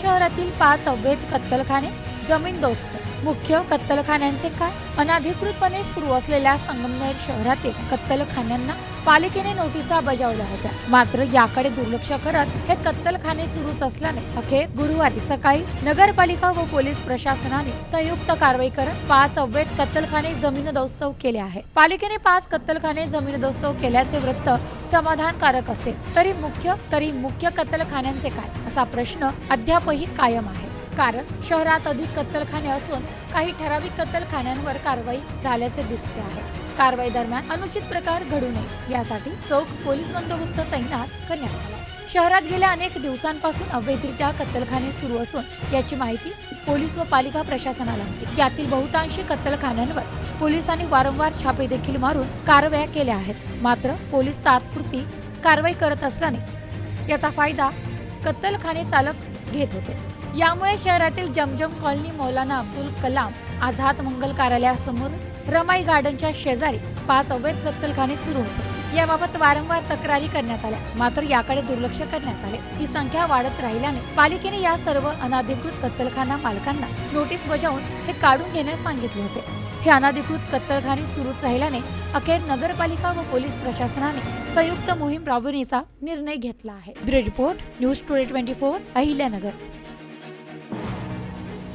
शहरातील 5 अवैध कत्तलखाने जमीनदोस्त। मुख्य कत्तलखान्यांचे काय? अनधिकृतपणे सुरू असलेल्या संगमनेर शहरातील कत्तलखान्यांना पालिकेने नोटिसा बजावल्या होत्या, मात्र याकडे दुर्लक्ष करत हे कत्तलखाने सुरूच असल्याने अखेर गुरुवारी सकाळी नगरपालिका व पोलीस प्रशासनाने संयुक्त कारवाई करत 5 अवैध कत्तलखाने जमीनदोस्त केले आहे। पालिकेने 5 कत्तलखाने जमीनदोस्त केल्याचे वृत्त समाधानकारक असेल तरी मुख्य कत्तलखान्यांचे काय असा प्रश्न अद्यापही कायम आहे। कारण शहरात अधिक कत्तलखाने असून काही ठराविक कत्तलखान्यांवर कारवाई झाल्याचे दिसते आहे। कारवाई दरम्यान अनुचित प्रकार घडू नये यासाठी चोख पोलीस बंदोबस्त तैनात करण्यात आला। शहरात गेल्या अनेक दिवसांपासून अवैधरित्या कत्तलखाने सुरू असून याची माहिती पोलीस व पालिका प्रशासनाला होती। यातील बहुतांशी कत्तलखान्यांवर पोलिसांनी वारंवार छापे देखील मारून कारवाया केल्या आहेत, मात्र पोलीस तात्पुरती कारवाई करत असल्याने याचा फायदा कत्तलखाने चालक घेत होते। यामुळे शहरातील जमजम कॉलनी, मौलाना अब्दुल कलाम आझाद मंगल कार्यालयासमोर, रमाई गार्डनच्या शेजारी 5 अवैध कत्तलखाने सुरू होते। याबाबत वारंवार तक्रारी करण्यात आल्या, मात्र याकडे दुर्लक्ष करण्यात आले। ही संख्या वाढत राहिल्याने पालिकेने या सर्व अनधिकृत कत्तलखाना मालकांना नोटीस बजावून हे काढून घेण्यास सांगितले होते। हे अनधिकृत कत्तलखाने सुरूच राहिल्याने अखेर नगरपालिका व पोलीस प्रशासनाने संयुक्त मोहीम राबवण्याचा निर्णय घेतला आहे। Bureau report, news today 24, Ahilyanagar.